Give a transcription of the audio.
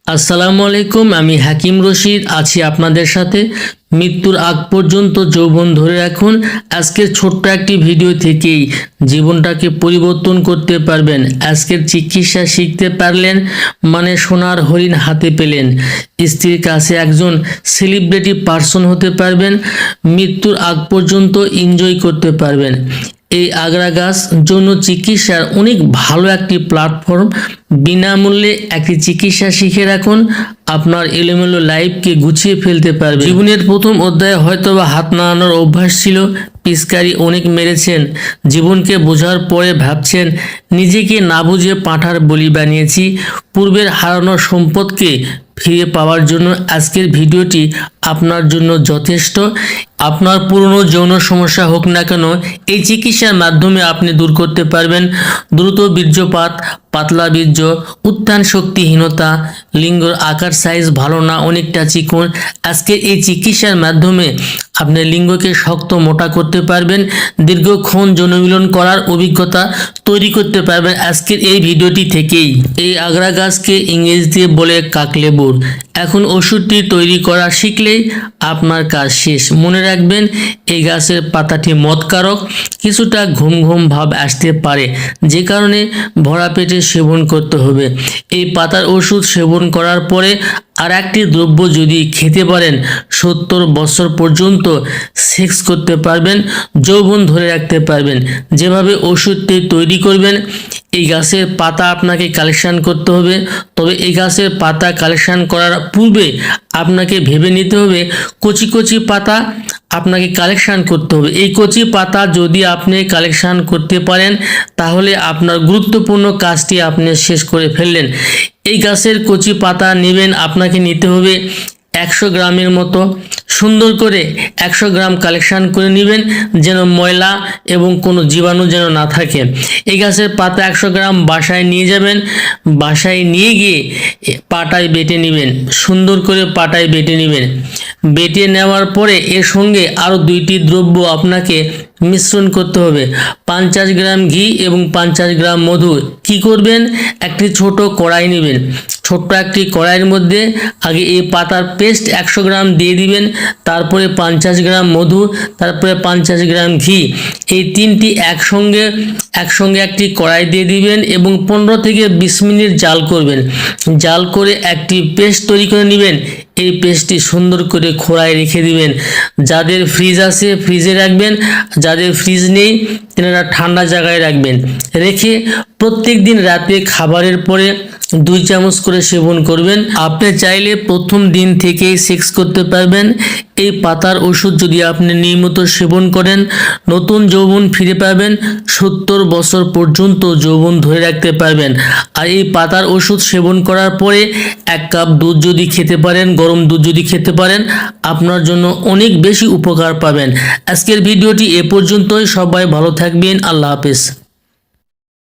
আসসালামু আলাইকুম। আমি হাকিম রশিদ আছি আপনাদের সাথে। মৃত্যুর আগ পর্যন্ত যৌবন ধরে রাখুন। আজকের ছোট্ট একটি ভিডিও থেকেই জীবনটাকে পরিবর্তন করতে পারবেন। আজকের চিকিৎসা শিখতে পারলেন মানে সোনার হরিণ হাতে পেলেন। স্ত্রীর কাছে একজন সেলিব্রিটি পার্সন হতে পারবেন। মৃত্যুর আগ পর্যন্ত এনজয় করতে পারবেন। এই আগরা গাছ যৌন চিকিৎসার অনেক ভালো একটি প্ল্যাটফর্ম। বিনামূল্যে একটি চিকিৎসা শিখে রাখুন, আপনার এলোমেলো লাইফকে গুছিয়ে ফেলতে পারবে। জীবনের প্রথম অধ্যায়ে হয়তোবা হাত নাড়ানোর অভ্যাস ছিল, পিচকারি অনেক মেরেছেন। জীবনকে বোঝার পরে ভাবছেন নিজেকে না বুঝে পাঁঠার বলি বানিয়েছি। পূর্বের হারানো সম্পদকে ফিরে পাওয়ার জন্য আজকের ভিডিওটি আপনার জন্য যথেষ্ট। আপনার পুরনো যৌন সমস্যা হোক না কেন, এই চিকিৎসার মাধ্যমে আপনি দূর করতে পারবেন দ্রুত বীর্যপাত, পাতলা বীর্য, উত্থান শক্তিহীনতা, লিঙ্গর আকার সাইজ ভালো না, অনেকটা চিকন। আজকে এই চিকিৎসার মাধ্যমে আপনি লিঙ্গকে শক্ত মোটা করতে পারবেন, দীর্ঘক্ষণ যৌনমিলন করার অভিজ্ঞতা তৈরি করতে পারবেন আজকের এই ভিডিওটি থেকেই। এই আগরা গাছকে ইংরেজিতে বলে কাকলেবুর। এখন ওষুধটি তৈরি করা শিখলেই আপনার কাজ শেষ। মনে রাখবেন, এই গাছের পাতাটি মদকারক, কিছুটা ঘুম ঘুম ভাব আসতে পারে, যে কারণে ভরা পেটে সেবন করতে হবে। এই পাতার ওষুধ সেবন করার পরে আর একটি দ্রব্য যদি খেতে পারেন, 70 বছর পর্যন্ত সেক্স করতে পারবেন, যৌবন ধরে রাখতে পারবেন। যেভাবে ওষুধটি তৈরি করবেন, এই গাছের পাতা আপনাকে কালেকশন করতে হবে। তবে এই গাছের পাতা কালেকশন করার পূর্বে আপনাকে ভেবে নিতে হবে কচি কচি পাতা আপনাকে কালেকশন করতে হবে। এই কচি পাতা যদি আপনি কালেকশন করতে পারেন, তাহলে আপনার গুরুত্বপূর্ণ কাজটি আপনি শেষ করে ফেললেন। এই গাছের কচি পাতা নেবেন, আপনাকে নিতে হবে 100 গ্রামের মতো। সুন্দর করে 100 গ্রাম কালেকশন করে নেবেন, যেন ময়লা এবং কোনো জীবাণু যেন না থাকে। এই গাছের পাতা 100 গ্রাম বাসায় নিয়ে যাবেন। বাসায় নিয়ে গিয়ে পাটায় বেটে নেবেন, সুন্দর করে পাটায় বেটে নেবেন। বেটে নেওয়ার পরে এর সঙ্গে আরও 2টি দ্রব্য আপনাকে মিশ্রণ করতে হবে, 50 গ্রাম ঘি এবং 50 গ্রাম মধু। কি করবেন, একটি ছোট কড়াই নেবেন। ছোট্ট একটি কড়াইয়ের মধ্যে আগে এই পাতার পেস্ট 100 গ্রাম দিয়ে দিবেন, তারপরে 50 গ্রাম মধু, তারপরে 50 গ্রাম ঘি। এই তিনটি একসঙ্গে একটি কড়াই দিয়ে দিবেন এবং 15 থেকে 20 মিনিট জাল করবেন। জাল করে একটি পেস্ট তৈরি করে নেবেন। এই পেস্টটি সুন্দর করে খোলায় রেখে দিবেন। যাদের ফ্রিজ আছে ফ্রিজে রাখবেন, যাদের ফ্রিজ নেই তেনারা ঠান্ডা জায়গায় রাখবেন। রেখে প্রত্যেক দিন রাতে খাবারের পরে 2 চামচ করে সেবন করবেন। আপনি চাইলে প্রথম দিন থেকেই সেক্স করতে পারবেন। এই পাতার ওষুধ যদি আপনি নিয়মিত সেবন করেন, নতুন যৌবন ফিরে পাবেন। 70 বছর পর্যন্ত যৌবন ধরে রাখতে পারবেন। আর এই পাতার ওষুধ সেবন করার পরে 1 কাপ দুধ যদি খেতে পারেন, গরম দুধ যদি খেতে পারেন, আপনার জন্য অনেক বেশি উপকার পাবেন। আজকের ভিডিওটি এ পর্যন্তই। সবাই ভালো থাকবেন। আল্লাহ হাফেজ।